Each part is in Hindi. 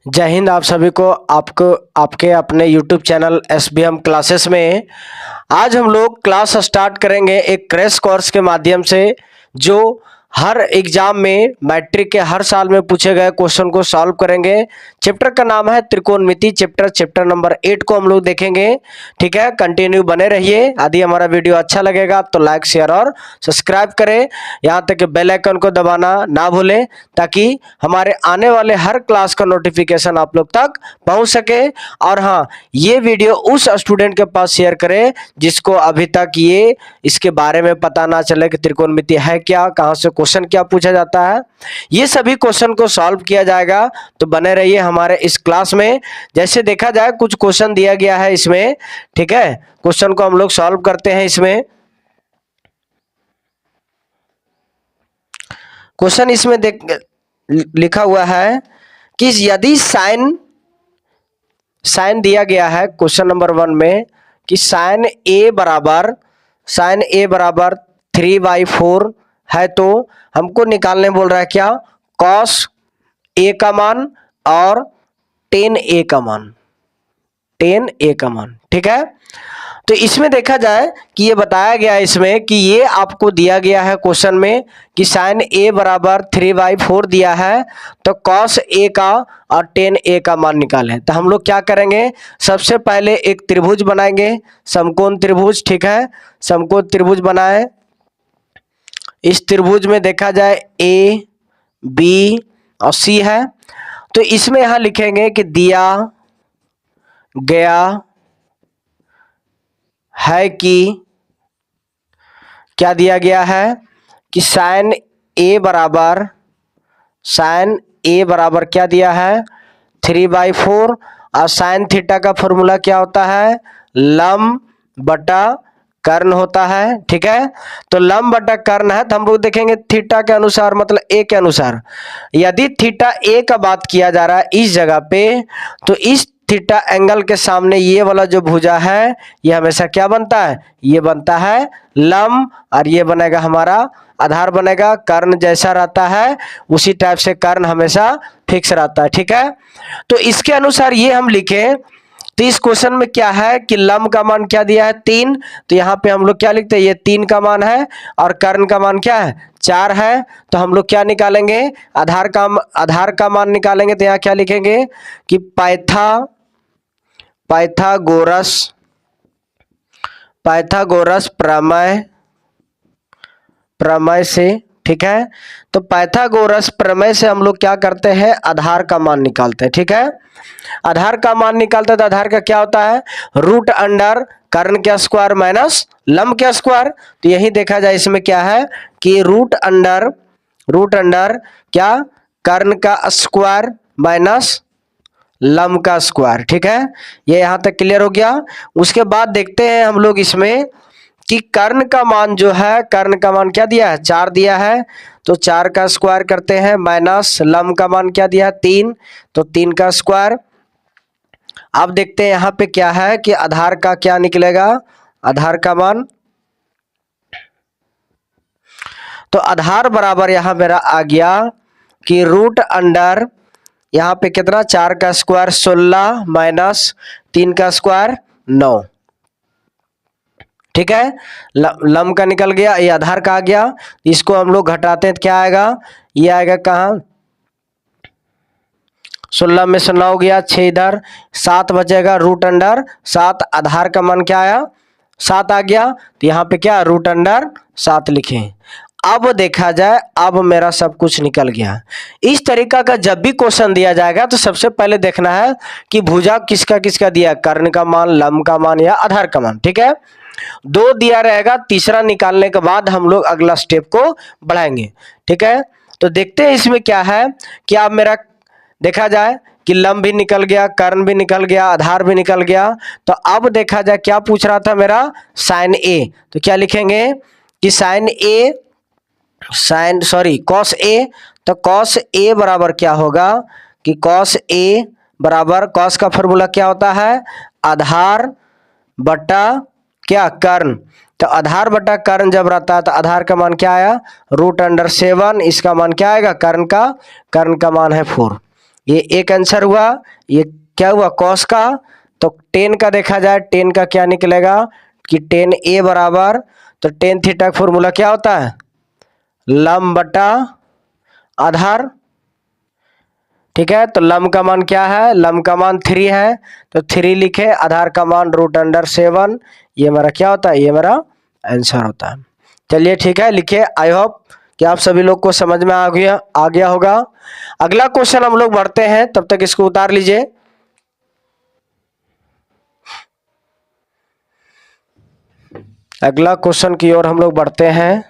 जय हिंद। आप सभी को आपके अपने YouTube चैनल SBM क्लासेस में आज हम लोग क्लास स्टार्ट करेंगे एक क्रैश कोर्स के माध्यम से, जो हर एग्जाम में मैट्रिक के हर साल में पूछे गए क्वेश्चन को सॉल्व करेंगे। चैप्टर का नाम है त्रिकोणमिति। चैप्टर नंबर 8 को हम लोग देखेंगे। ठीक है, कंटिन्यू बने रहिए। यदि हमारा वीडियो अच्छा लगेगा तो लाइक शेयर और सब्सक्राइब करें। यहाँ तक कि बेल आइकन को दबाना ना भूलें, ताकि हमारे आने वाले हर क्लास का नोटिफिकेशन आप लोग तक पहुँच सके। और हाँ, ये वीडियो उस स्टूडेंट के पास शेयर करें जिसको अभी तक ये इसके बारे में पता ना चले कि त्रिकोणमिति है क्या, कहाँ से क्वेश्चन क्या पूछा जाता है। ये सभी क्वेश्चन को सॉल्व किया जाएगा, तो बने रहिए हमारे इस क्लास में। जैसे देखा जाए, कुछ क्वेश्चन दिया गया है इसमें। ठीक है, क्वेश्चन को हम लोग सॉल्व करते हैं। इसमें क्वेश्चन इसमें लिखा हुआ है कि यदि साइन दिया गया है क्वेश्चन नंबर 1 में कि साइन ए बराबर 3/4 है, तो हमको निकालने बोल रहा है क्या, कॉस ए का मान और टेन ए का मान। ठीक है, तो इसमें देखा जाए कि ये बताया गया है इसमें कि ये आपको दिया गया है क्वेश्चन में कि साइन ए बराबर 3/4 दिया है, तो कॉस ए का और टेन ए का मान निकालें। तो हम लोग क्या करेंगे, सबसे पहले एक त्रिभुज बनाएंगे, समकोण त्रिभुज। ठीक है, समकोण त्रिभुज बनाए। इस त्रिभुज में देखा जाए ए, बी और सी है, तो इसमें यहां लिखेंगे कि दिया गया है कि क्या दिया गया है कि साइन ए बराबर क्या दिया है, 3/4। और साइन थीटा का फॉर्मूला क्या होता है, लंब बटा कर्ण होता है। ठीक है, तो लंब बटा कर्ण है, तो हम लोग देखेंगे थीटा के अनुसार, मतलब ए के अनुसार। यदि थीटा ए का बात किया जा रहा है इस जगह पे, तो इस थीटा एंगल के सामने ये वाला जो भुजा है, ये हमेशा क्या बनता है, ये बनता है लंब, और ये बनेगा हमारा आधार बनेगा। कर्ण जैसा रहता है उसी टाइप से कर्ण हमेशा फिक्स रहता है। ठीक है, तो इसके अनुसार ये हम लिखें, तो इस क्वेश्चन में क्या है कि लंब का मान क्या दिया है, 3। तो यहाँ पे हम लोग क्या लिखते हैं, ये 3 का मान है और कर्ण का मान क्या है, 4 है। तो हम लोग क्या निकालेंगे, आधार का मान निकालेंगे। तो यहाँ क्या लिखेंगे कि पाइथागोरस प्रमेय से। ठीक है, तो पाइथागोरस प्रमेय से हम लोग क्या करते हैं, आधार का मान निकालते हैं। ठीक है, आधार का मान निकालते हैं, तो आधार का क्या होता है, रूट अंडर कर्ण के स्क्वायर माइनस लंब के स्क्वायर। तो यही देखा जाए इसमें क्या है कि रूट अंडर क्या, कर्ण का स्क्वायर माइनस लंब का स्क्वायर। ठीक है, ये यहां तक क्लियर हो गया। उसके बाद देखते हैं हम लोग इसमें कि कर्ण का मान जो है, कर्ण का मान क्या दिया है, 4 दिया है, तो 4 का स्क्वायर करते हैं, माइनस लंब का मान क्या दिया है, 3, तो 3 का स्क्वायर। अब देखते हैं यहाँ पे क्या है कि आधार का क्या निकलेगा, आधार का मान। तो आधार बराबर यहाँ मेरा आ गया कि रूट अंडर, यहाँ पे कितना, 4 का स्क्वायर 16 माइनस 3 का स्क्वायर 9। ठीक है, लंब का निकल गया, ये आधार का आ गया। इसको हम लोग घटाते हैं तो क्या आएगा, ये आएगा कहाँ, 16 में से 9 गया, 6 इधर, 7 बचेगा, रूट अंडर 7। आधार का मान क्या आया, 7 आ गया। तो यहाँ पे क्या, रूट अंडर 7 लिखे। अब देखा जाए, अब मेरा सब कुछ निकल गया। इस तरीका का जब भी क्वेश्चन दिया जाएगा तो सबसे पहले देखना है कि भुजा किसका किसका दिया, कर्ण का मान, लंब का मान या आधार का मान। ठीक है, 2 दिया रहेगा, तीसरा निकालने के बाद हम लोग अगला स्टेप को बढ़ाएंगे। ठीक है, तो देखते हैं इसमें क्या है कि अब मेरा देखा जाए कि लंब भी निकल गया, कर्ण भी निकल गया, आधार भी निकल गया। तो अब देखा जाए क्या पूछ रहा था मेरा, साइन ए। तो क्या लिखेंगे कि कॉस ए। तो कॉस ए बराबर क्या होगा कि कॉस ए बराबर, कॉस का फॉर्मूला क्या होता है, आधार बटा क्या, कर्ण। तो आधार बटा कर्ण जब रहता है तो आधार का मान क्या आया, रूट अंडर 7। इसका मान क्या आएगा, कर्ण का मान है 4। ये एक आंसर हुआ। ये क्या हुआ कॉस का। तो टेन का देखा जाए, टेन का क्या निकलेगा कि टेन ए बराबर, तो टेन थीटा का फॉर्मूला क्या होता है, लंब बटा आधार। ठीक है, तो लंब का मान क्या है, लंब का मान 3 है, तो 3 लिखे, आधार का मान √7। ये मेरा क्या होता है, ये मेरा आंसर होता है। चलिए ठीक है, लिखिए। आई होप कि आप सभी लोग को समझ में आ गया होगा। अगला क्वेश्चन हम लोग बढ़ते हैं, तब तक इसको उतार लीजिए। अगला क्वेश्चन की ओर हम लोग बढ़ते हैं।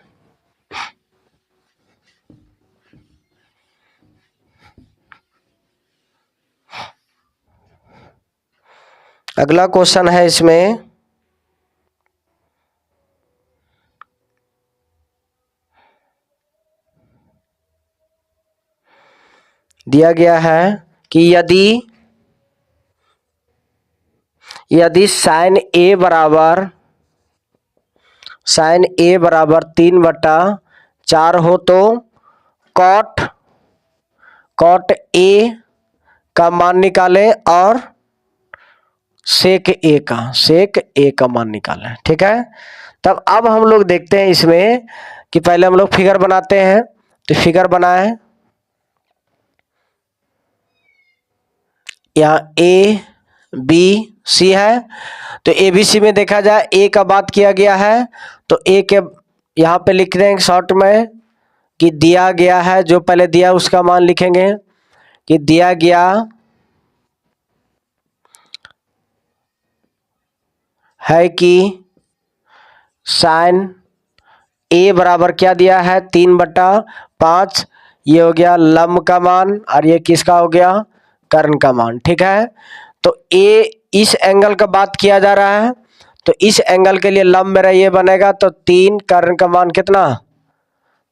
अगला क्वेश्चन है इसमें, दिया गया है कि यदि साइन ए बराबर 3/4 हो तो कॉट ए का मान निकालें और सेक ए का मान निकालें। ठीक है, तब अब हम लोग देखते हैं इसमें कि पहले हम लोग फिगर बनाते हैं। तो फिगर बनाएं, यहाँ ए बी सी है। तो ए बी सी में देखा जाए ए का बात किया गया है, तो ए के यहाँ पे लिख देंगे शॉर्ट में कि दिया गया है, जो पहले दिया उसका मान लिखेंगे कि दिया गया है कि साइन ए बराबर क्या दिया है, 3/5। ये हो गया लंब का मान और ये किसका हो गया, कर्ण का मान। ठीक है, तो ए इस एंगल का बात किया जा रहा है, तो इस एंगल के लिए लंब मेरा ये बनेगा, तो 3, कर्ण का मान कितना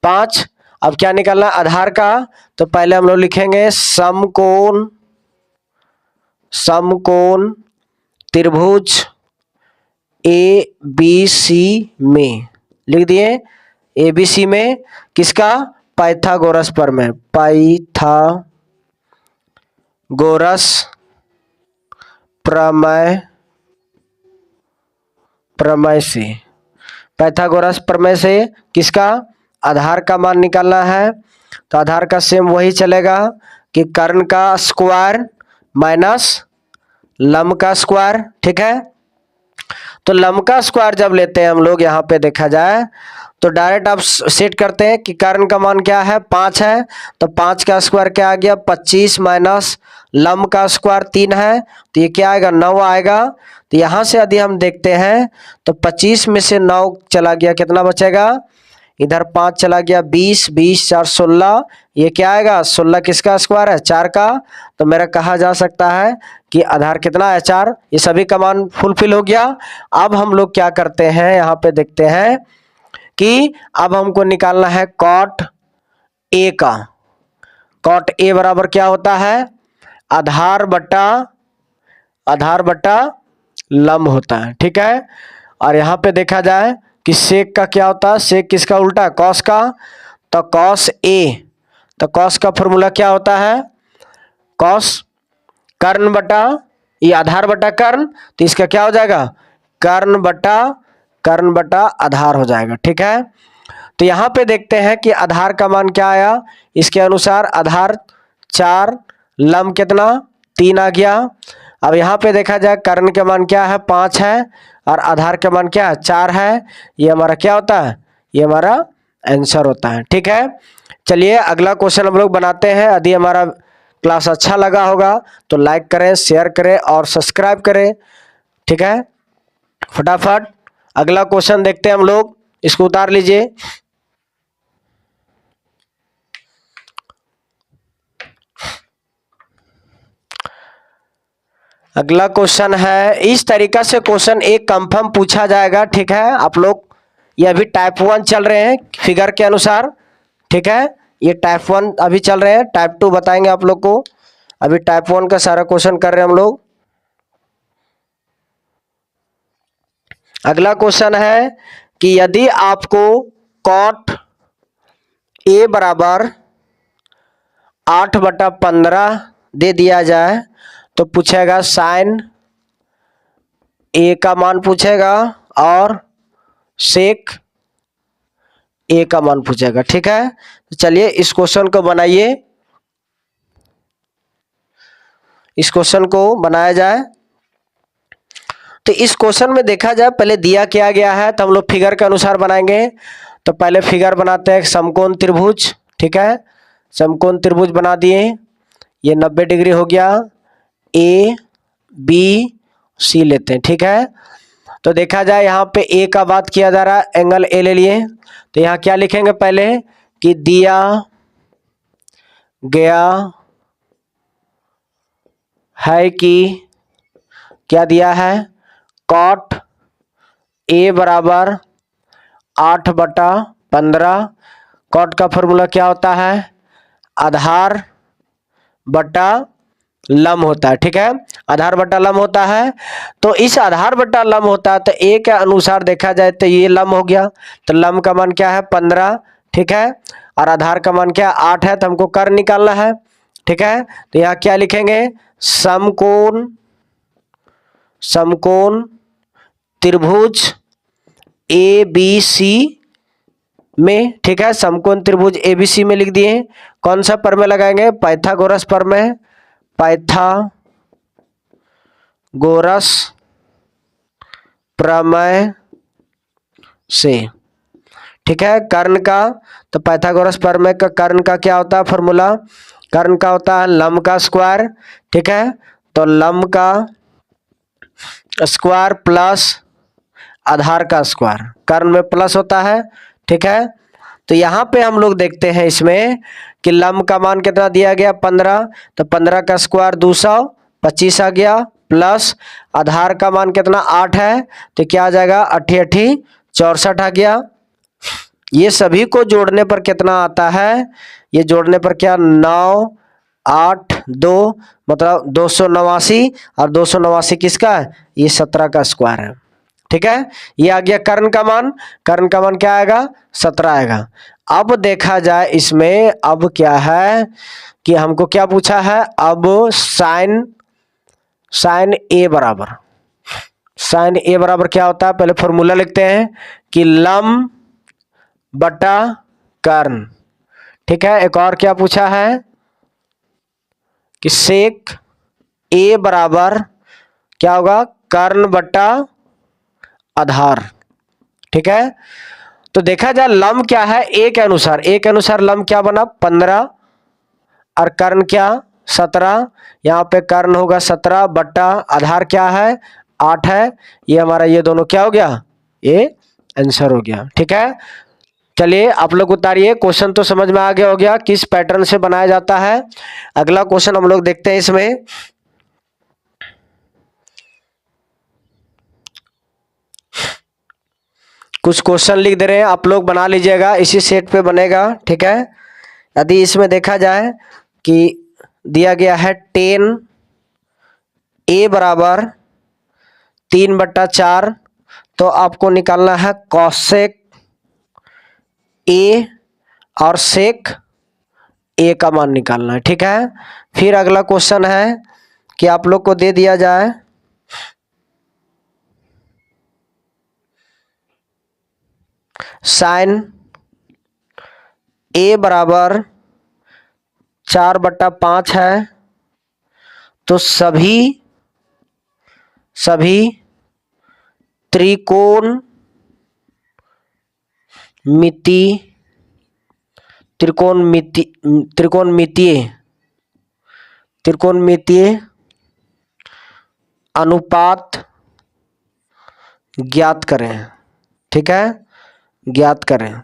5। अब क्या निकालना आधार का, तो पहले हम लोग लिखेंगे समकोण त्रिभुज ए बी सी में, लिख दिए ए बी सी में किसका, पाइथागोरस प्रमेय पाइथागोरस प्रमेय से किसका आधार का मान निकालना है। तो आधार का सेम वही चलेगा कि कर्ण का स्क्वायर माइनस लंब का स्क्वायर। ठीक है, तो लंब का स्क्वायर जब लेते हैं हम लोग, यहाँ पे देखा जाए तो डायरेक्ट आप सेट करते हैं कि कर्ण का मान क्या है 5 है, तो 5 का स्क्वायर क्या आ गया 25 माइनस लंब का स्क्वायर 3 है, तो ये क्या आएगा 9 आएगा। तो यहाँ से यदि हम देखते हैं तो 25 में से 9 चला गया, कितना बचेगा, इधर 5 चला गया 20, 20 4 16, ये क्या आएगा 16 किसका स्क्वायर है 4 का। तो मेरा कहा जा सकता है कि आधार कितना है 4। ये सभी का मान फुलफिल हो गया। अब हम लोग क्या करते हैं, यहाँ पे देखते हैं कि अब हमको निकालना है कॉट ए का। कॉट ए बराबर क्या होता है, आधार बटा लंब होता है। ठीक है, और यहाँ पे देखा जाए कि सेक का क्या होता है, सेक किसका उल्टा कॉस का, तो कॉस ए, तो कॉस का फॉर्मूला क्या होता है, कॉस कर्ण बटा ये आधार बटा कर्ण, तो इसका क्या हो जाएगा कर्ण बटा आधार हो जाएगा। ठीक है, तो यहाँ पे देखते हैं कि आधार का मान क्या आया, इसके अनुसार आधार 4, लंब कितना 3 आ गया। अब यहाँ पे देखा जाए कर्ण के मान क्या है 5 है और आधार के मान क्या है 4 है, ये हमारा क्या होता है, ये हमारा आंसर होता है। ठीक है, चलिए अगला क्वेश्चन हम लोग बनाते हैं। यदि हमारा क्लास अच्छा लगा होगा तो लाइक करें, शेयर करें और सब्सक्राइब करें। ठीक है, फटाफट अगला क्वेश्चन देखते हैं हम लोग, इसको उतार लीजिए। अगला क्वेश्चन है, इस तरीका से क्वेश्चन एक कंफर्म पूछा जाएगा। ठीक है, आप लोग ये अभी टाइप 1 चल रहे हैं फिगर के अनुसार। ठीक है, ये टाइप 1 अभी चल रहे हैं, टाइप 2 बताएंगे आप लोग को। अभी टाइप 1 का सारा क्वेश्चन कर रहे हैं हम लोग। अगला क्वेश्चन है कि यदि आपको कॉट ए बराबर 8/15 दे दिया जाए तो पूछेगा साइन ए का मान पूछेगा और सेक ए का मान पूछेगा। ठीक है, तो चलिए इस क्वेश्चन को बनाइए, इस क्वेश्चन को बनाया जाए। तो इस क्वेश्चन में देखा जाए पहले दिया क्या गया है तो हम लोग फिगर के अनुसार बनाएंगे। तो पहले फिगर बनाते हैं समकोण त्रिभुज। ठीक है, समकोण त्रिभुज बना दिए, ये 90 डिग्री हो गया, ए बी सी लेते हैं। ठीक है, तो देखा जाए यहाँ पे ए का बात किया जा रहा है, एंगल ए ले लिए। तो यहाँ क्या लिखेंगे पहले कि दिया गया है कि क्या दिया है, कॉट ए बराबर 8/15। कॉट का फॉर्मूला क्या होता है, आधार बटा लम होता है। ठीक है, आधार बटा लम होता है। तो इस आधार बटा लम होता है तो ए के अनुसार देखा जाए तो ये लम हो गया, तो लम का मान क्या है 15। ठीक है, और आधार का मान क्या 8 है, तो हमको कर्ण निकालना है। ठीक है, तो यहाँ क्या लिखेंगे, समकोण समकोण त्रिभुज ए बी सी में। ठीक है, समकोण त्रिभुज ए बी सी में लिख दिए। कौन सा प्रमेय लगाएंगे, पाइथागोरस प्रमेय, पाइथागोरस प्रमेय से। ठीक है, कर्ण का, तो पाइथागोरस प्रमेय का कर्ण का क्या होता है फॉर्मूला, कर्ण का होता है लंब का स्क्वायर। ठीक है, तो लंब का स्क्वायर प्लस आधार का स्क्वायर, कर्ण में प्लस होता है। ठीक है, तो यहाँ पे हम लोग देखते हैं इसमें कि लंब का मान कितना दिया गया 15, तो 15 का स्क्वायर 225 आ गया, प्लस आधार का मान कितना 8 है, तो क्या आ जाएगा 8 64 आ गया। ये सभी को जोड़ने पर कितना आता है, ये जोड़ने पर क्या 9 8 2 मतलब 289, और 289 किसका है, ये 17 का स्क्वायर है। ठीक है, ये आ गया कर्ण का मान, कर्ण का मान क्या आएगा 17 आएगा। अब देखा जाए इसमें अब क्या है कि हमको क्या पूछा है, अब साइन ए बराबर, साइन ए बराबर क्या होता है, पहले फॉर्मूला लिखते हैं कि लंब बटा कर्ण। ठीक है, एक और क्या पूछा है कि सेक ए बराबर क्या होगा, कर्ण बटा आधार। ठीक है, तो देखा जाए लंब क्या है, ए के अनुसार, ए के अनुसार लंब क्या बना 15 और कर्ण क्या 17। यहाँ पे कर्ण होगा 17 बट्टा आधार क्या है 8 है। ये हमारा ये दोनों क्या हो गया, ये आंसर हो गया। ठीक है, चलिए आप लोग उतारिए, क्वेश्चन तो समझ में आ गया हो गया किस पैटर्न से बनाया जाता है। अगला क्वेश्चन हम लोग देखते हैं। इसमें कुछ क्वेश्चन लिख दे रहे हैं, आप लोग बना लीजिएगा, इसी सेट पे बनेगा। ठीक है, यदि इसमें देखा जाए कि दिया गया है 10 ए बराबर 3/4, तो आपको निकालना है कॉसेक ए और सेक ए का मान निकालना है। ठीक है, फिर अगला क्वेश्चन है कि आप लोग को दे दिया जाए साइन ए बराबर 4/5 है, तो सभी त्रिकोण त्रिकोणमितीय अनुपात ज्ञात करें। ठीक है, ज्ञात करें,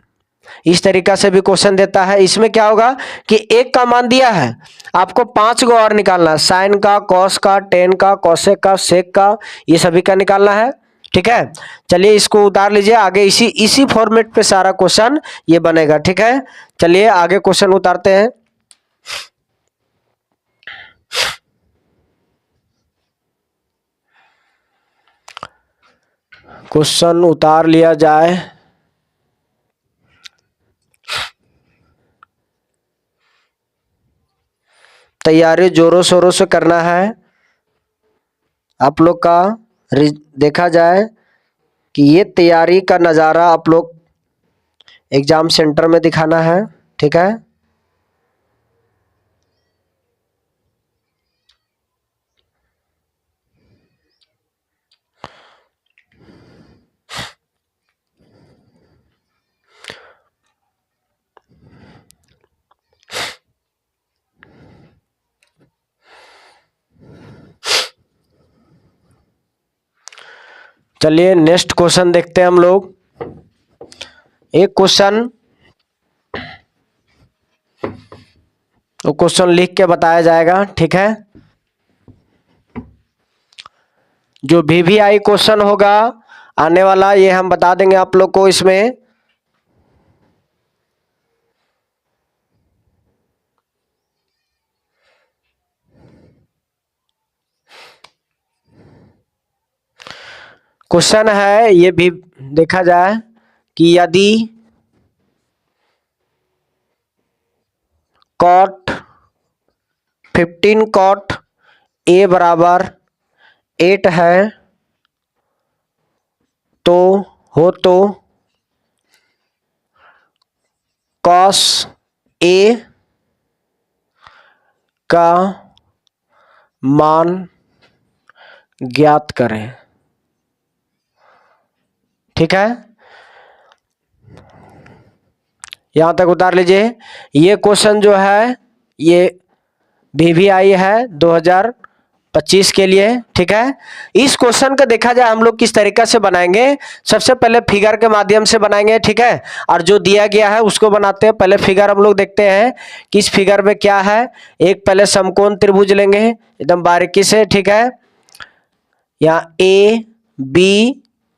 इस तरीका से भी क्वेश्चन देता है। इसमें क्या होगा कि एक का मान दिया है, आपको 5 गो और निकालना है, साइन का, कॉस का, टेन का, कॉसेक का, सेक का, ये सभी का निकालना है। ठीक है, चलिए इसको उतार लीजिए, आगे इसी फॉर्मेट पे सारा क्वेश्चन ये बनेगा। ठीक है, चलिए आगे क्वेश्चन उतारते हैं। क्वेश्चन उतार लिया जाए। तैयारी जोरों शोरों से करना है। आप लोग का देखा जाए कि ये तैयारी का नज़ारा आप लोग एग्जाम सेंटर में दिखाना है, ठीक है। चलिए नेक्स्ट क्वेश्चन देखते हैं हम लोग। एक क्वेश्चन, तो क्वेश्चन लिख के बताया जाएगा, ठीक है। जो VVI क्वेश्चन होगा आने वाला, ये हम बता देंगे आप लोग को। इसमें क्वेश्चन है, ये भी देखा जाए कि यदि कॉट 15 कॉट A बराबर 8 है तो कॉस A का मान ज्ञात करें, ठीक है। यहां तक उतार लीजिए। ये क्वेश्चन जो है ये VVI है 2025 के लिए, ठीक है। इस क्वेश्चन का देखा जाए हम लोग किस तरीका से बनाएंगे। सबसे पहले फिगर के माध्यम से बनाएंगे, ठीक है। और जो दिया गया है उसको बनाते हैं। पहले फिगर हम लोग देखते हैं कि इस फिगर में क्या है। एक पहले समकोण त्रिभुज लेंगे एकदम बारीकी से, ठीक है। यहाँ A B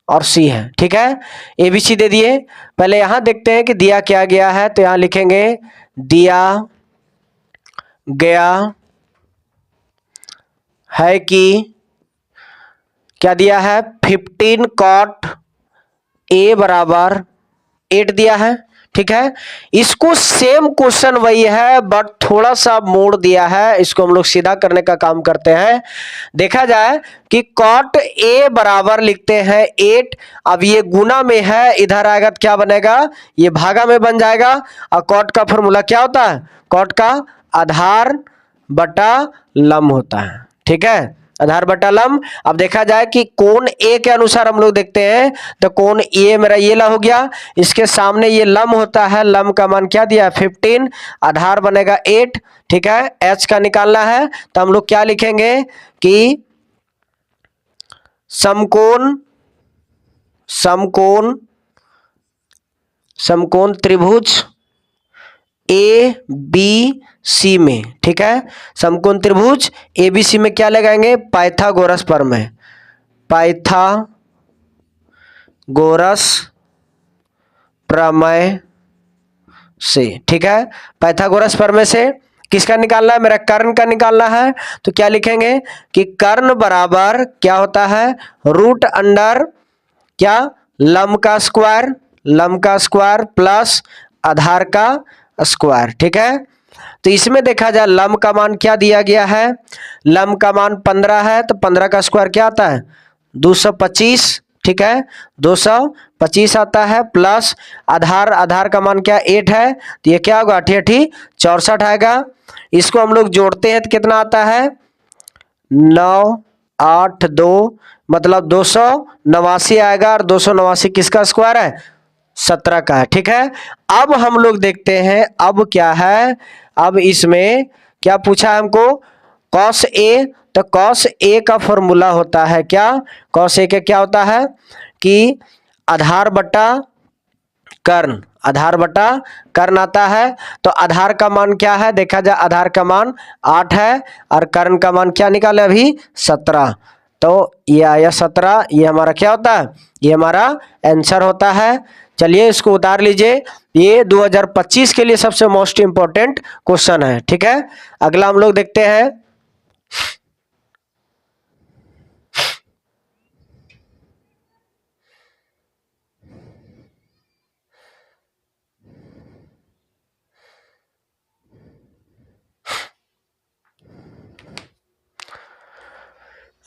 और C है, ठीक है। ABC दे दिए। पहले यहां देखते हैं कि दिया क्या गया है, तो यहां लिखेंगे दिया गया है कि क्या दिया है, 15 कॉट A बराबर 8 दिया है, ठीक है। इसको सेम क्वेश्चन वही है बट थोड़ा सा मोड़ दिया है। इसको हम लोग सीधा करने का काम करते हैं। देखा जाए कि कॉट A बराबर लिखते हैं 8। अब ये गुना में है, इधर आएगा तो क्या बनेगा, ये भागा में बन जाएगा। और कॉट का फॉर्मूला क्या होता है, कॉट का आधार बटा लंब होता है, ठीक है। आधार बटा लंब। अब देखा जाए कि कोण ए के अनुसार हम लोग देखते हैं, तो कोण ए मेरा ये ला हो गया। इसके सामने ये लंब होता है, लंब का मान क्या दिया 15, आधार बनेगा 8, ठीक है। एच का निकालना है तो हम लोग क्या लिखेंगे कि समकोण समकोण समकोण त्रिभुज ए बी सी में, ठीक है। समकोण त्रिभुज ए बी सी में क्या लगाएंगे, पाइथागोरस प्रमेय, पाइथागोरस प्रमेय से, ठीक है। पाइथागोरस प्रमेय से किसका निकालना है, मेरा कर्ण का निकालना है। तो क्या लिखेंगे कि कर्ण बराबर क्या होता है, रूट अंडर क्या, लंब का स्क्वायर प्लस आधार का स्क्वायर, ठीक है। तो इसमें देखा जाए लंब का मान क्या दिया गया है, लंब का मान 15 है तो 15 का स्क्वायर क्या आता है 225, ठीक है। 225 आता है प्लस आधार का मान क्या 8 है, तो ये क्या होगा 8 64 आएगा। इसको हम लोग जोड़ते हैं तो कितना आता है 982, मतलब 289 आएगा। और 289 किसका स्क्वायर है, 17 का है, ठीक है। अब हम लोग देखते हैं अब क्या है। अब इसमें क्या पूछा है हमको, कॉस ए। तो कॉस ए का फॉर्मूला होता है क्या, कॉस ए का क्या होता है कि आधार बटा कर्ण, आधार बटा कर्ण आता है। तो आधार का मान क्या है, देखा जाए आधार का मान 8 है और कर्ण का मान क्या निकाले अभी 17। तो ये आया 17, ये हमारा क्या होता है, ये हमारा आंसर होता है। चलिए इसको उतार लीजिए। ये 2025 के लिए सबसे मोस्ट इंपॉर्टेंट क्वेश्चन है, ठीक है। अगला हम लोग देखते हैं।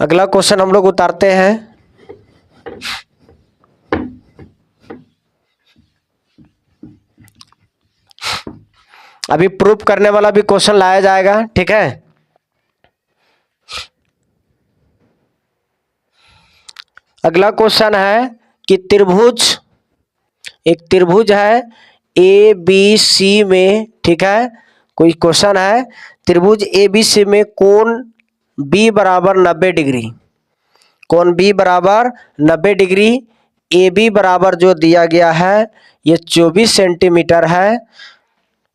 अगला क्वेश्चन हम लोग उतारते हैं। अभी प्रूफ करने वाला भी क्वेश्चन लाया जाएगा, ठीक है। अगला क्वेश्चन है कि एक त्रिभुज है ए बी सी में, ठीक है। कोई क्वेश्चन है, त्रिभुज ए बी सी में कोण बी बराबर 90 डिग्री, कोण बी बराबर 90 डिग्री, ए बी बराबर जो दिया गया है ये 24 सेंटीमीटर है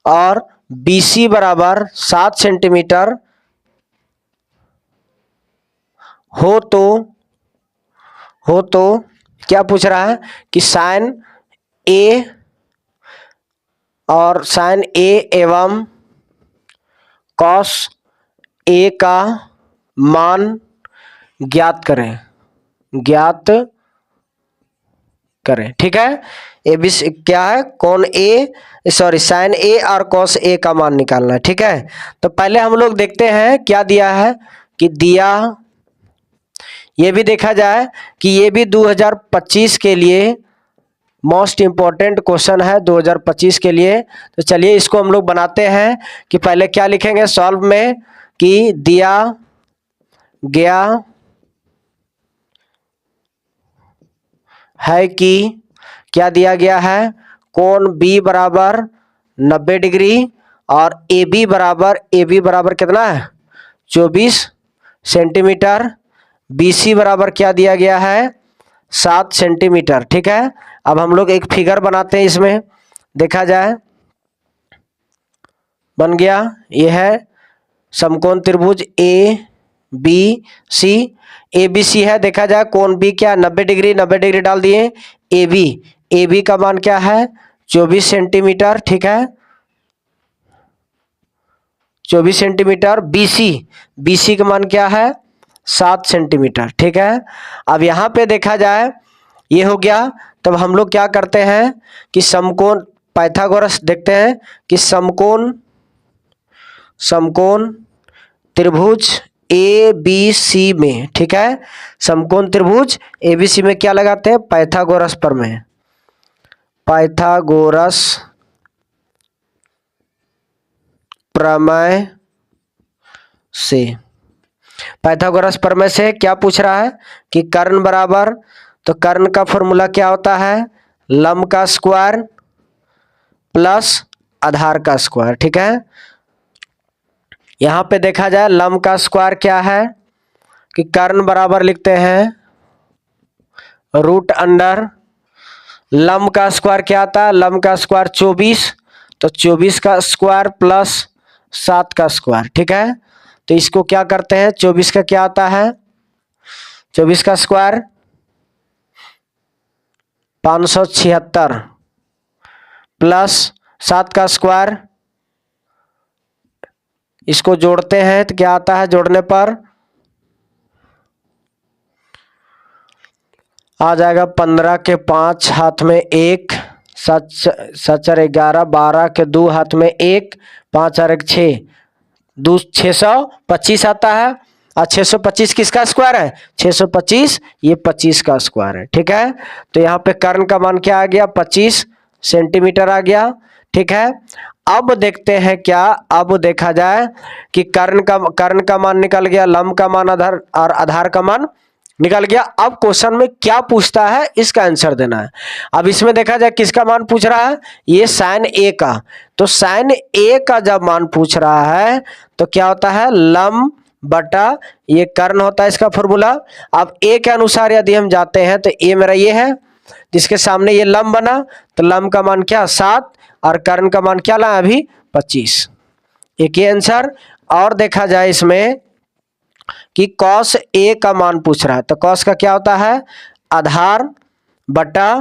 और बी सी बराबर 7 सेंटीमीटर हो तो क्या पूछ रहा है कि साइन ए और साइन ए एवं कॉस ए का मान ज्ञात करें, ठीक है। ए बी क्या है, कौन ए सॉरी साइन ए और कॉस ए का मान निकालना है, ठीक है। तो पहले हम लोग देखते हैं क्या दिया है कि ये भी देखा जाए कि ये भी 2025 के लिए मोस्ट इम्पॉर्टेंट क्वेश्चन है 2025 के लिए। तो चलिए इसको हम लोग बनाते हैं कि पहले क्या लिखेंगे सॉल्व में कि दिया गया है कि क्या दिया गया है, कोण बी बराबर 90 डिग्री और ए बी बराबर कितना है 24 सेंटीमीटर, बी सी बराबर क्या दिया गया है 7 सेंटीमीटर, ठीक है। अब हम लोग एक फिगर बनाते हैं, इसमें देखा जाए बन गया, यह है समकोण त्रिभुज A B C, A B C है, देखा जाए कोण बी क्या 90 डिग्री डाल दिए, ए बी का मान क्या है 24 सेंटीमीटर, ठीक है 24 सेंटीमीटर, बी सी का मान क्या है 7 सेंटीमीटर, ठीक है। अब यहाँ पे देखा जाए ये हो गया, तब हम लोग क्या करते हैं कि समकोण पाइथागोरस देखते हैं कि समकोण त्रिभुज ए बी सी में, ठीक है, समकोण त्रिभुज ए बी सी में क्या लगाते हैं पाइथागोरस प्रमेय, पाइथागोरस प्रमेय से क्या पूछ रहा है कि कर्ण बराबर, तो कर्ण का फॉर्मूला क्या होता है लंब का स्क्वायर प्लस आधार का स्क्वायर, ठीक है। यहां पे देखा जाए लंब का स्क्वायर क्या है कि कर्ण बराबर लिखते हैं रूट अंडर, लंब का स्क्वायर क्या आता है, लंब का स्क्वायर 24, तो 24 का स्क्वायर प्लस 7 का स्क्वायर, ठीक है। तो इसको क्या करते हैं 24 का क्या आता है 24 का स्क्वायर 576 प्लस 7 का स्क्वायर, इसको जोड़ते हैं तो क्या आता है जोड़ने पर आ जाएगा 15 के 5 हाथ में 1, 7 11, 12 के 2 हाथ में 1, 5 और 1 6, 625 आता है। और 625 किसका स्क्वायर है 625, ये 25 का स्क्वायर है, ठीक है। तो यहाँ पे कर्ण का मान क्या आ गया 25 सेंटीमीटर आ गया, ठीक है। अब देखते हैं क्या, अब देखा जाए कि कर्ण का मान निकल गया, लंब का मान आधार और आधार का मान निकल गया। अब क्वेश्चन में क्या पूछता है इसका आंसर देना है। अब इसमें देखा जाए किसका मान पूछ रहा है ये साइन ए का, तो साइन ए का जब मान पूछ रहा है तो क्या होता है लंब बटा ये कर्ण होता है इसका फॉर्मूला। अब ए के अनुसार यदि हम जाते हैं तो ए मेरा ये है जिसके सामने ये लंब बना, तो लंब का मान क्या 7 और कर्ण का मान क्या लाया अभी 25, एक ही आंसर। और देखा जाए इसमें कि कॉस ए का मान पूछ रहा है, तो कॉस का क्या होता है आधार बटा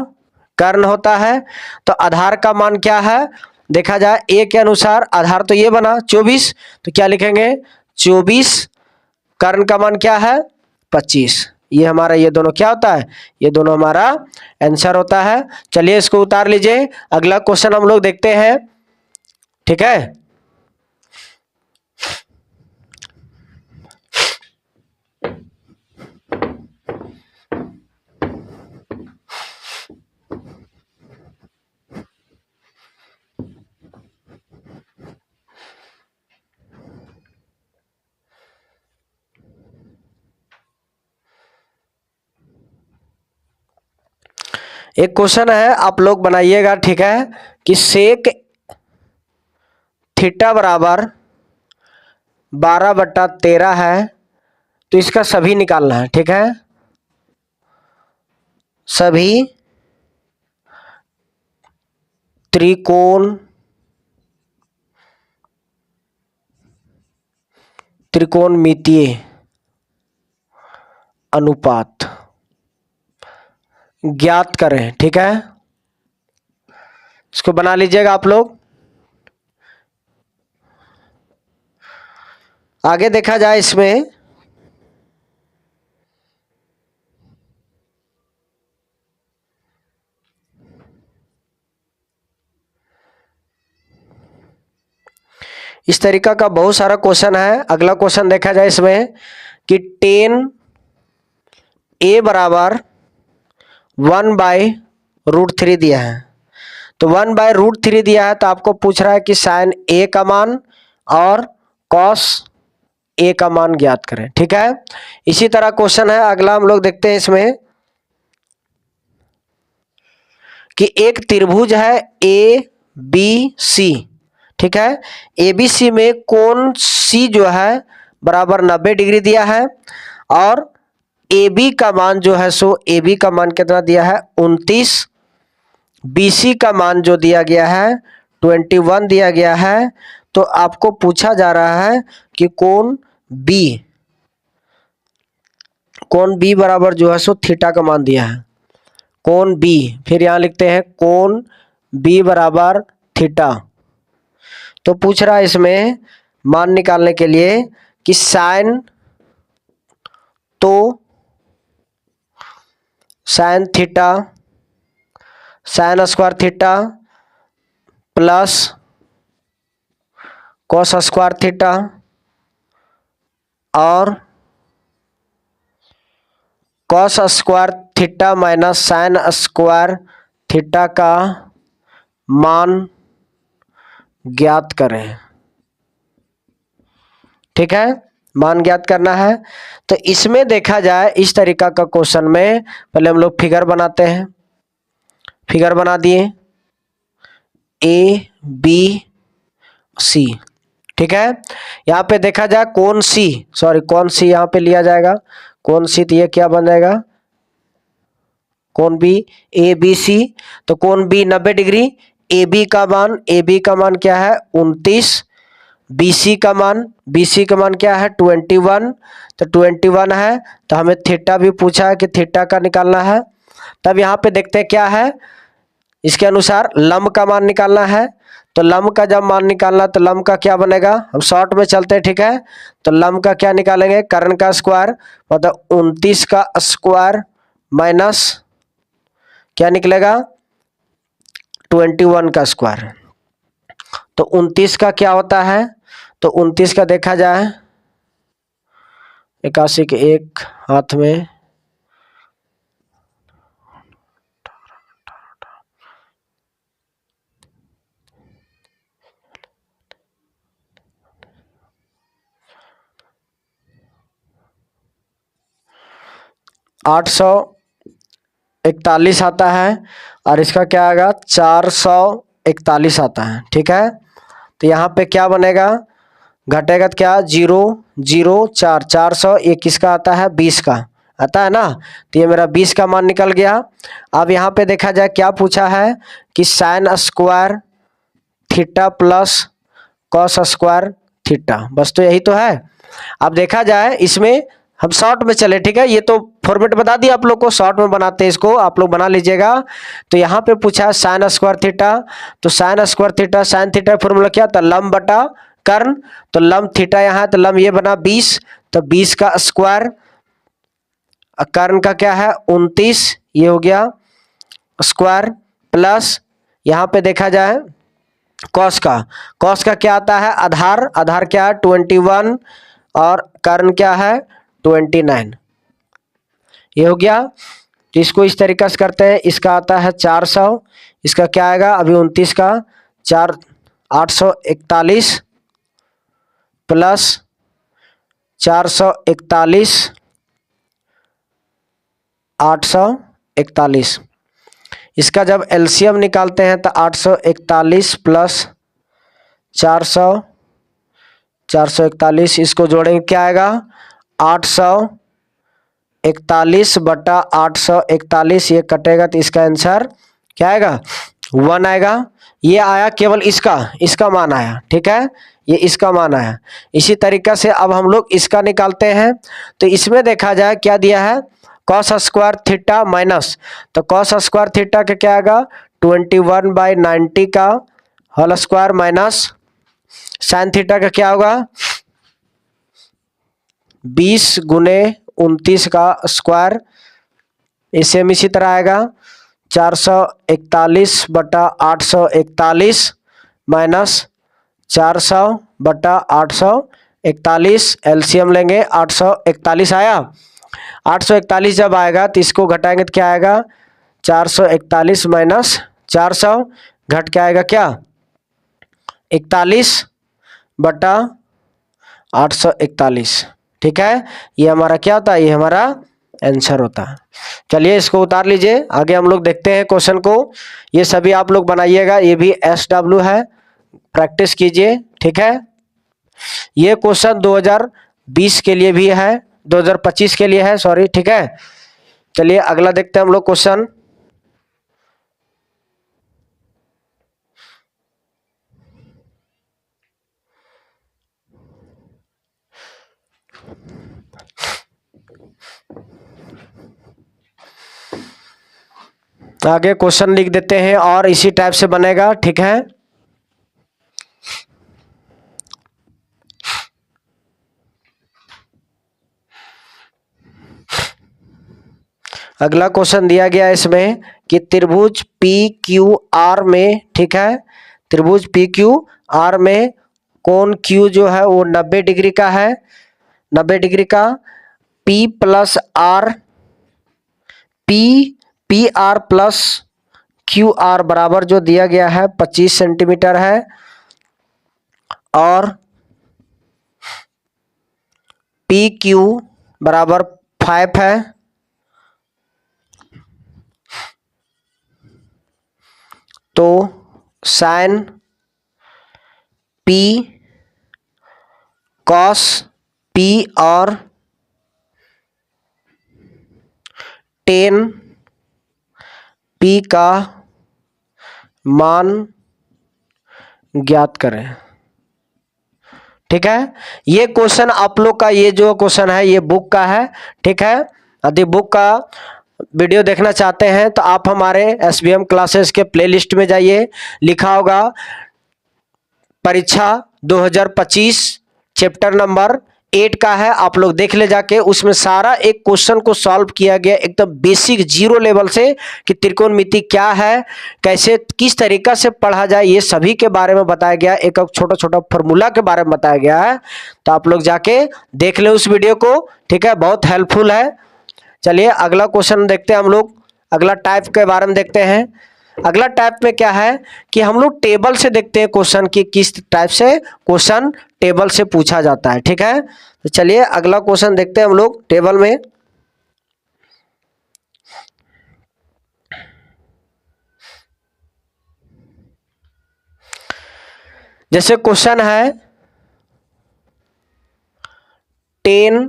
कर्ण होता है। तो आधार का मान क्या है देखा जाए ए के अनुसार आधार तो ये बना 24, तो क्या लिखेंगे 24, कर्ण का मान क्या है 25, ये हमारा ये दोनों क्या होता है ये दोनों हमारा आंसर होता है। चलिए इसको उतार लीजिए, अगला क्वेश्चन हम लोग देखते हैं, ठीक है। एक क्वेश्चन है, आप लोग बनाइएगा, ठीक है, कि सेक थीटा बराबर 12/13 है, तो इसका सभी निकालना है, ठीक है। सभी त्रिकोणमितीय अनुपात ज्ञात करें, ठीक है। इसको बना लीजिएगा आप लोग। आगे देखा जाए इसमें, इस तरीका का बहुत सारा क्वेश्चन है। अगला क्वेश्चन देखा जाए इसमें कि 10a बराबर 1/√3 दिया है। तो 1/√3 दिया है, तो आपको पूछ रहा है कि साइन a का मान और कॉस a का मान ज्ञात करें, ठीक है। इसी तरह क्वेश्चन है अगला, हम लोग देखते हैं इसमें कि एक त्रिभुज है ए बी सी, ठीक है। ए बी सी में कोण सी जो है बराबर 90 डिग्री दिया है, और ए बी का मान जो है सो ए बी का मान कितना दिया है 29, बी सी का मान जो दिया गया है 21 दिया गया है। तो आपको पूछा जा रहा है कि कोण बी बराबर जो है सो थीटा का मान दिया है, कोण बी, फिर यहां लिखते हैं कोण बी बराबर थीटा। तो पूछ रहा है इसमें मान निकालने के लिए कि sine theta, sine square theta plus cos square theta और cos square theta minus sine square theta का मान ज्ञात करें, ठीक है। मान ज्ञात करना है। तो इसमें देखा जाए इस तरीका का क्वेश्चन में पहले हम लोग फिगर बनाते हैं। फिगर बना दिए ए बी सी, ठीक है। यहाँ पे देखा जाए कौन सी यहाँ पे लिया जाएगा, कौन सी, तो ये क्या बन जाएगा कौन बी ए बी सी। तो कौन बी 90 डिग्री, ए बी का मान क्या है 29, BC का मान क्या है 21, तो 21 है। तो हमें थीटा भी पूछा है कि थीटा का निकालना है। तब यहाँ पे देखते हैं क्या है, इसके अनुसार लंब का मान निकालना है। तो लंब का जब मान निकालना, तो लंब का क्या बनेगा, हम शॉर्ट में चलते हैं, ठीक है। तो लंब का क्या निकालेंगे, कर्ण का स्क्वायर, मतलब 29 का स्क्वायर माइनस क्या निकलेगा 21 का स्क्वायर। तो 29 का क्या होता है, तो 29 का देखा जाए 81 के एक हाथ में 841 आता है, और इसका क्या आएगा 441 आता है, ठीक है। तो यहाँ पे क्या बनेगा, घटेगा तो क्या 0 0 4, 421 का आता है 20 का आता है ना। तो ये मेरा 20 का मान निकल गया। अब यहाँ पे देखा जाए क्या पूछा है कि sign square theta plus cos square theta, बस तो यही तो है। अब देखा जाए इसमें हम शॉर्ट में चले, ठीक है। ये तो फॉर्मेट बता दिया आप लोग को, शॉर्ट में बनाते हैं इसको, आप लोग बना लीजिएगा। तो यहाँ पे पूछा है साइन स्क्वायर थीटा, तो sign square theta, sine theta formula क्या था लंब बटा कर्ण। तो लंब थीटा यहाँ, तो लंब ये बना 20, तो 20 का स्क्वायर, कर्ण का क्या है 29, ये हो गया स्क्वायर, प्लस यहाँ पे देखा जाए कॉस का क्या आता है आधार क्या है 21, और कर्ण क्या है 29, ये हो गया। तो इसको इस तरीके से करते हैं, इसका आता है 400, इसका क्या आएगा अभी 29 का 841 प्लस 441 841, इसका जब एलसीएम निकालते हैं तो 841 प्लस 441, इसको जोड़ेंगे क्या आएगा 841 बटा 841, ये कटेगा तो इसका आंसर क्या आएगा 1 आएगा। ये आया केवल इसका मान आया, ठीक है, ये इसका मान आया। इसी तरीके से अब हम लोग इसका निकालते हैं। तो इसमें देखा जाए क्या दिया है कॉस स्क्वायर थीटा माइनस, तो कॉस स्क्वायर थीटा का क्या आएगा 21/90 का whole square minus sine theta का क्या होगा 20 गुने 29 का स्क्वायर। इसी तरह आएगा 441 बटा 841 माइनस 400 बटा 841, एलसीएम लेंगे 841 आया। 841 जब आएगा तो इसको घटाएंगे तो क्या आएगा 441 माइनस 400, घट के आएगा क्या 41 बटा 841, ठीक है। ये हमारा क्या होता है, ये हमारा आंसर होता है। चलिए इसको उतार लीजिए, आगे हम लोग देखते हैं क्वेश्चन को। ये सभी आप लोग बनाइएगा, ये भी SW है, प्रैक्टिस कीजिए, ठीक है। ये क्वेश्चन 2020 के लिए भी है, 2025 के लिए है, सॉरी, ठीक है। चलिए अगला देखते हैं हम लोग क्वेश्चन। आगे क्वेश्चन लिख देते हैं और इसी टाइप से बनेगा, ठीक है। अगला क्वेश्चन दिया गया इसमें कि त्रिभुज PQR में, ठीक है, त्रिभुज PQR में कोण Q जो है वो 90 डिग्री का है, 90 डिग्री का। P plus R, PR plus QR बराबर जो दिया गया है 25 सेंटीमीटर है, और PQ बराबर 5 है। तो साइन P कॉस P और टेन P का मान ज्ञात करें, ठीक है। ये क्वेश्चन आप लोग का, ये जो क्वेश्चन है ये बुक का है, ठीक है। यदि बुक का वीडियो देखना चाहते हैं तो आप हमारे SBM क्लासेस के प्लेलिस्ट में जाइए, लिखा होगा परीक्षा 2025 चैप्टर नंबर 8 का है, आप लोग देख ले जाके। उसमें सारा एक क्वेश्चन को सॉल्व किया गया एकदम बेसिक 0 लेवल से कि त्रिकोणमिति क्या है, कैसे किस तरीका से पढ़ा जाए, ये सभी के बारे में बताया गया। एक छोटा छोटा फॉर्मूला के बारे में बताया गया है, तो आप लोग जाके देख ले उस वीडियो को, ठीक है, बहुत हेल्पफुल है। चलिए अगला क्वेश्चन देखते हैं हम लोग, अगला टाइप के बारे में देखते हैं। अगला टाइप में क्या है कि हम लोग टेबल से देखते हैं क्वेश्चन की किस टाइप से क्वेश्चन टेबल से पूछा जाता है, ठीक है। तो चलिए अगला क्वेश्चन देखते हैं हम लोग टेबल में। जैसे क्वेश्चन है 10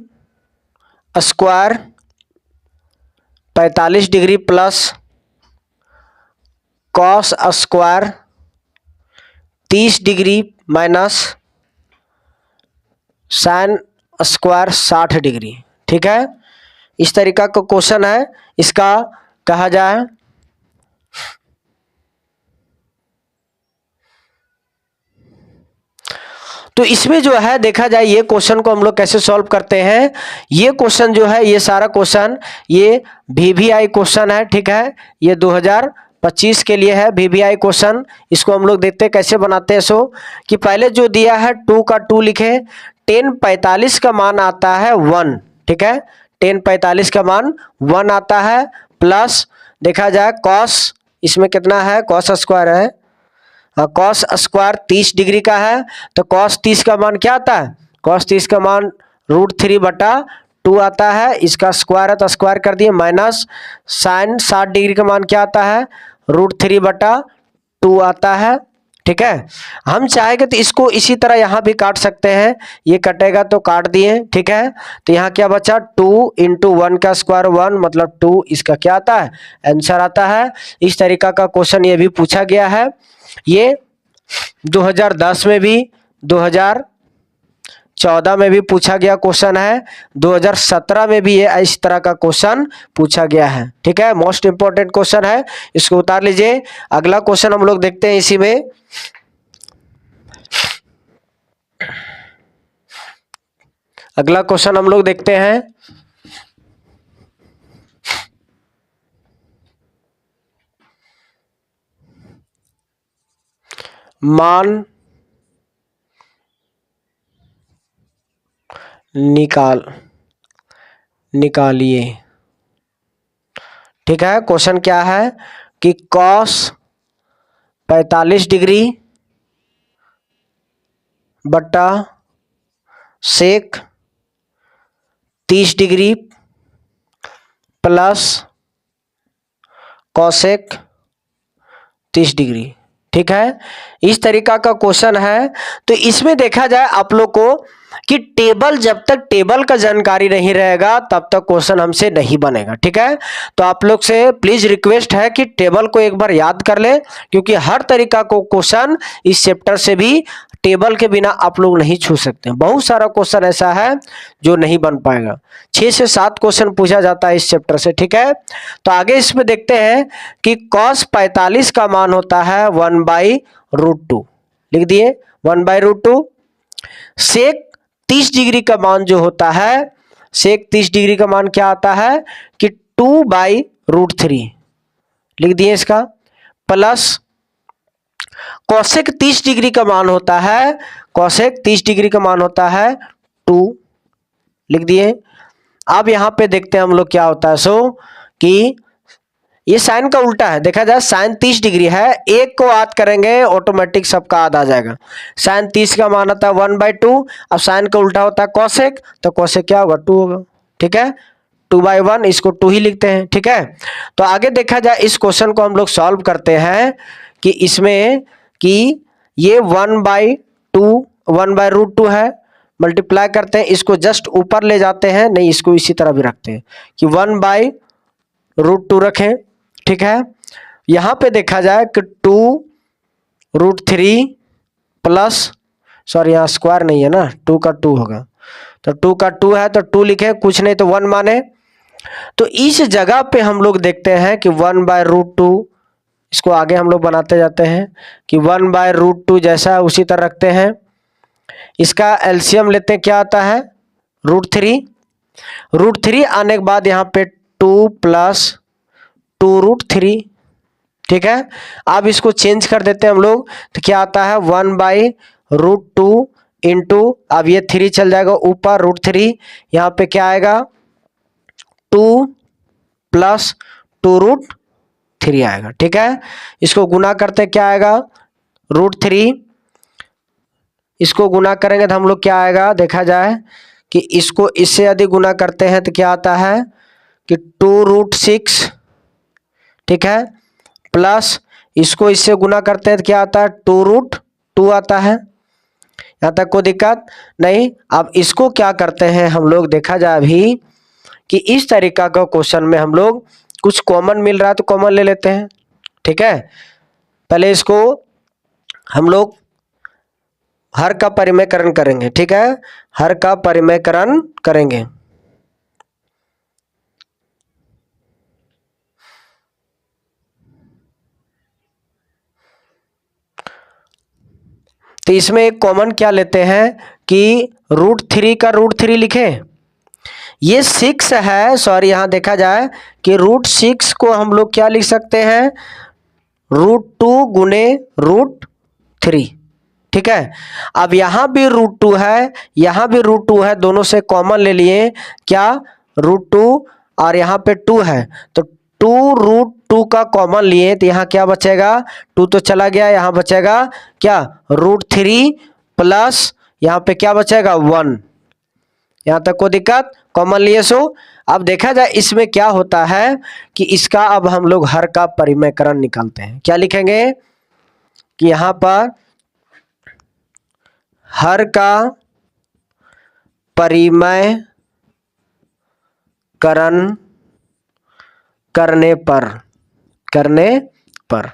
square 45 degree plus cos square 30 degree minus sine square 60 degree, ठीक है। इस तरीका का क्वेश्चन है, इसका कहा जाए तो इसमें जो है देखा जाए ये क्वेश्चन को हम लोग कैसे सॉल्व करते हैं। ये क्वेश्चन जो है, ये सारा क्वेश्चन ये VVI क्वेश्चन है, ठीक है। ये 2025 के लिए है VVI क्वेश्चन। इसको हम लोग देखते हैं कैसे बनाते हैं। सो कि पहले जो दिया है 2 का 2 लिखे, 1045 का मान आता है 1, ठीक है, 1045 का मान 1 आता है, प्लस देखा जाए कॉस, इसमें कितना है कॉस स्क्वायर है, कॉस स्क्वायर 30 डिग्री का है, तो कॉस 30 का मान क्या आता है, कॉस 30 का मान √3/2 आता है, इसका स्क्वायर है तो स्क्वायर कर दिए, माइनस साइन 60 डिग्री का मान क्या आता है √3/2 आता है। ठीक है, हम चाहेंगे तो इसको इसी तरह यहाँ भी काट सकते हैं, ये कटेगा तो काट दिए। ठीक है, तो यहाँ क्या बचा 2 × 1 का स्क्वायर 1 मतलब 2, इसका क्या आता है आंसर आता है। इस तरीका का क्वेश्चन ये भी पूछा गया है। ये 2010 में भी, 2014 में भी पूछा गया क्वेश्चन है, 2017 में भी ये इस तरह का क्वेश्चन पूछा गया है। ठीक है, मोस्ट इंपॉर्टेंट क्वेश्चन है, इसको उतार लीजिए। अगला क्वेश्चन हम लोग देखते हैं इसी में। अगला क्वेश्चन हम लोग देखते हैं, मान निकालिए। ठीक है, क्वेश्चन क्या है कि cos 45 डिग्री बटा sec 30 degree plus cosec 30 degree. ठीक है, इस तरीका का क्वेश्चन है। तो इसमें देखा जाए आप लोग को कि टेबल, जब तक टेबल का जानकारी नहीं रहेगा तब तक क्वेश्चन हमसे नहीं बनेगा। ठीक है, तो आप लोग से प्लीज रिक्वेस्ट है कि टेबल को एक बार याद कर ले, क्योंकि हर तरीका को क्वेश्चन इस चैप्टर से भी टेबल के बिना आप लोग नहीं छू सकते। बहुत सारा क्वेश्चन ऐसा है जो नहीं बन पाएगा, 6 से 7 क्वेश्चन पूछा जाता है इस चैप्टर से। ठीक है, तो आगे इसमें देखते हैं कि cos 45 का मान होता है 1/√2, लिख दिए 1/√2। sec 30 डिग्री का मान जो होता है, sec 30 डिग्री का मान क्या आता है कि 2/√3, लिख दिए इसका, प्लस cosec 30 डिग्री का मान होता है, cosec 30 डिग्री का मान होता है 2, लिख दिए। अब यहां पे देखते हैं हम लोग क्या होता है। सो कि ये साइन का उल्टा है, देखा जाए साइन 30 डिग्री है, एक को याद करेंगे ऑटोमेटिक सबका याद आ जाएगा। साइन 30 का मान आता है 1/2, अब साइन का उल्टा होता है cosec, तो cosec क्या होगा 2 होगा। ठीक है, 2/1, इसको 2 ही लिखते हैं। ठीक है, तो आगे देखा जाए इस क्वेश्चन को हम लोग सॉल्व करते हैं कि इसमें कि ये 1/2 है, मल्टीप्लाई करते हैं, इसको जस्ट ऊपर ले जाते हैं, नहीं इसको इसी तरह भी रखते हैं कि 1/√2 रखें। ठीक है, यहां पे देखा जाए कि 2√3 प्लस, सॉरी यहाँ स्क्वायर नहीं है ना, 2 का 2 होगा, तो 2 का 2 है तो 2 लिखे, कुछ नहीं तो 1 माने। तो इस जगह पे हम लोग देखते हैं कि 1/√2, इसको आगे हम लोग बनाते जाते हैं कि 1/√2 जैसा है उसी तरह रखते हैं। इसका एलसीएम लेते हैं, क्या आता है √3। √3 आने के बाद यहाँ पे 2 + 2√3। ठीक है, अब इसको चेंज कर देते हैं हम लोग, तो क्या आता है 1/√2 इंटू, अब ये 3 चल जाएगा ऊपर, √3, यहाँ पे क्या आएगा 2 + 2√3 आएगा। ठीक है, इसको गुना करते क्या आएगा √3, इसको गुना करेंगे तो हम लोग क्या आएगा, देखा जाए कि इसको इससे यदि गुना करते हैं तो क्या आता है कि 2√6। ठीक है, प्लस इसको इससे गुना करते हैं तो क्या आता है 2√2 आता है। यहाँ तक कोई दिक्कत नहीं। अब इसको क्या करते हैं हम लोग, देखा जाए अभी कि इस तरीका का क्वेश्चन में हम लोग कुछ कॉमन मिल रहा है तो कॉमन ले लेते हैं। ठीक है, पहले इसको हम लोग हर का परिमेयकरण करेंगे। ठीक है, हर का परिमेयकरण करेंगे। तो इसमें एक कॉमन क्या लेते हैं कि √3 का √3 लिखें, ये 6 है, सॉरी यहाँ देखा जाए कि √6 को हम लोग क्या लिख सकते हैं √2 गुने √3। ठीक है, अब यहाँ भी √2 है, यहाँ भी √2 है, दोनों से कॉमन ले लिए क्या √2, और यहाँ पे 2 है तो 2√2 का कॉमन लिए तो यहाँ क्या बचेगा 2 तो चला गया, यहाँ बचेगा क्या √3 प्लस यहाँ पे क्या बचेगा 1। यहाँ तक कोई दिक्कत, कॉमन लिए सो अब देखा जाए इसमें क्या होता है कि इसका अब हम लोग हर का परिमेयकरण निकालते हैं। क्या लिखेंगे कि यहां पर हर का परिमेयकरण करने पर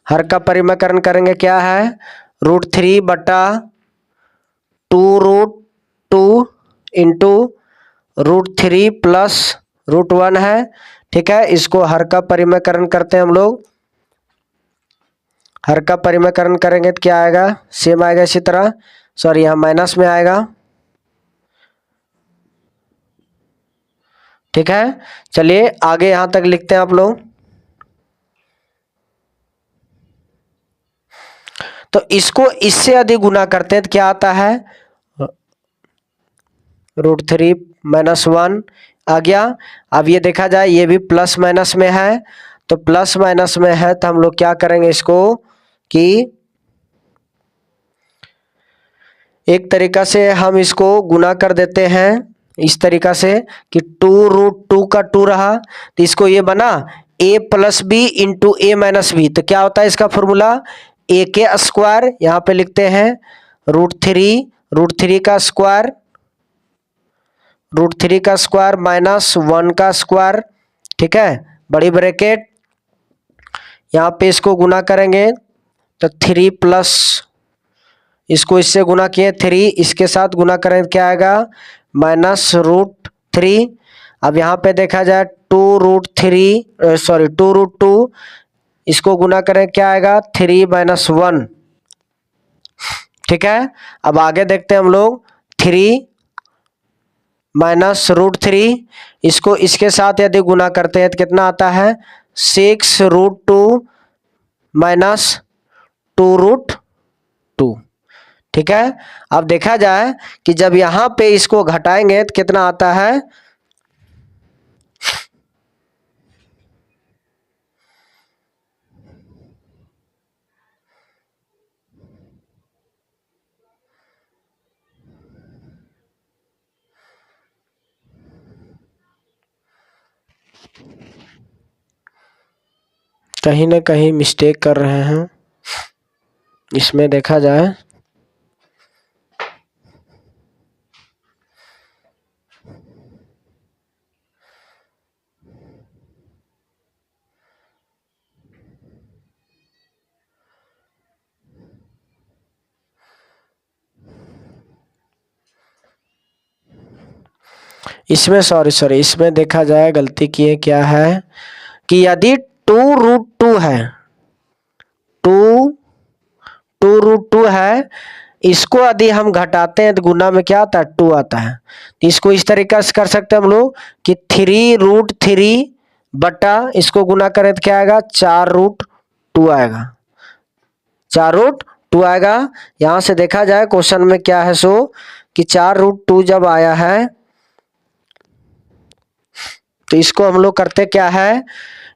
हर का परिमेयकरण करेंगे क्या है, √3/2√2 इंटू √3 प्लस √1 है। ठीक है, इसको हर का परिमेयकरण करते हैं हम लोग। हर का परिमेयकरण करेंगे तो क्या आएगा, सेम आएगा इसी तरह, सॉरी यहाँ माइनस में आएगा। ठीक है, चलिए आगे यहां तक लिखते हैं आप लोग। तो इसको इससे अधिक गुना करते हैं तो क्या आता है, √3 - 1 आ गया। अब ये देखा जाए ये भी प्लस माइनस में है, तो प्लस माइनस में है तो हम लोग क्या करेंगे इसको कि एक तरीका से हम इसको गुना कर देते हैं इस तरीका से कि 2√2 का 2 रहा, तो इसको ये बना a + b into a - b। तो क्या होता है इसका फॉर्मूला, a के स्क्वायर यहाँ पे लिखते हैं √3 का स्क्वायर, √3 का स्क्वायर माइनस 1 का स्क्वायर। ठीक है, बड़ी ब्रैकेट, यहाँ पे इसको गुना करेंगे तो 3 प्लस इसको इससे गुना किए 3, इसके साथ गुना करें क्या आएगा -√3। अब यहाँ पे देखा जाए 2√2 इसको गुना करें क्या आएगा 3 - 1। ठीक है, अब आगे देखते हैं हम लोग 3 -√3 इसको इसके साथ यदि गुना करते हैं तो कितना आता है 6√2 - 2√2। ठीक है, अब देखा जाए कि जब यहां पे इसको घटाएंगे तो कितना आता है, कहीं ना कहीं मिस्टेक कर रहे हैं इसमें देखा जाए। इसमें सॉरी इसमें देखा जाए गलती किए क्या है कि यदि 2√2 है, 2√2 है, इसको यदि हम घटाते हैं तो गुना में क्या आता है 2 आता है। तो इसको इस तरीके से कर सकते हैं हम लोग कि 3√3 बटा इसको गुना करें तो क्या आएगा 4√2 आएगा, 4√2 आएगा। यहां से देखा जाए क्वेश्चन में क्या है सो कि 4√2 जब आया है तो इसको हम लोग करते क्या है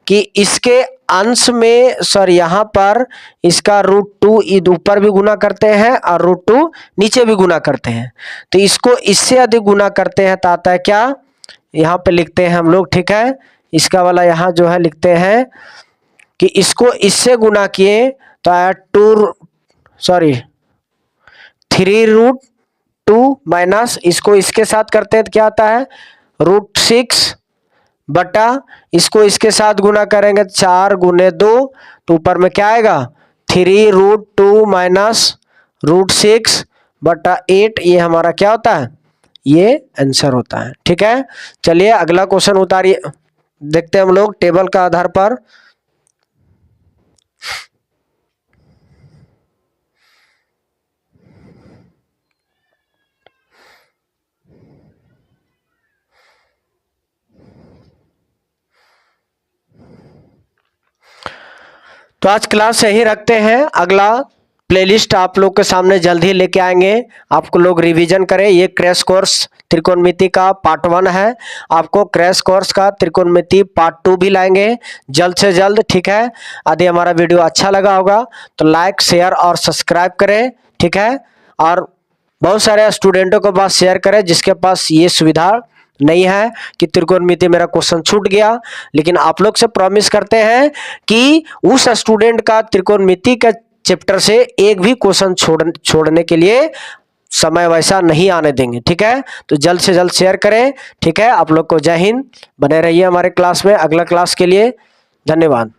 कि इसके अंश में सॉरी यहाँ पर इसका √2 ऊपर भी गुना करते हैं और √2 नीचे भी गुना करते हैं। तो इसको इससे अधिक गुना करते हैं तो आता है क्या, यहाँ पे लिखते हैं हम लोग। ठीक है, इसका वाला यहाँ जो है लिखते हैं कि इसको इससे गुना किए तो आया 3√2 माइनस इसको इसके साथ करते हैं तो क्या आता है √6 बटा इसको इसके साथ गुना करेंगे 4 × 2 तो ऊपर में क्या आएगा 3√2 माइनस √6 बटा 8। ये हमारा क्या होता है, ये आंसर होता है। ठीक है, चलिए अगला क्वेश्चन उतारिए, देखते हैं हम लोग टेबल का आधार पर। तो आज क्लास यही रखते हैं, अगला प्लेलिस्ट आप लोग के सामने जल्द ही लेके आएंगे। आपको लोग रिवीजन करें, ये क्रैश कोर्स त्रिकोणमिति का पार्ट 1 है, आपको क्रैश कोर्स का त्रिकोणमिति पार्ट 2 भी लाएंगे जल्द से जल्द। ठीक है, यदि हमारा वीडियो अच्छा लगा होगा तो लाइक शेयर और सब्सक्राइब करें। ठीक है, और बहुत सारे स्टूडेंटों के पास शेयर करें जिसके पास ये सुविधा नहीं है कि त्रिकोणमिति मेरा क्वेश्चन छूट गया, लेकिन आप लोग से प्रॉमिस करते हैं कि उस स्टूडेंट का त्रिकोणमिति का चैप्टर से एक भी क्वेश्चन छोड़ने के लिए समय वैसा नहीं आने देंगे। ठीक है, तो जल्द से जल्द शेयर करें। ठीक है, आप लोग को जय हिंद, बने रहिए हमारे क्लास में। अगला क्लास के लिए धन्यवाद।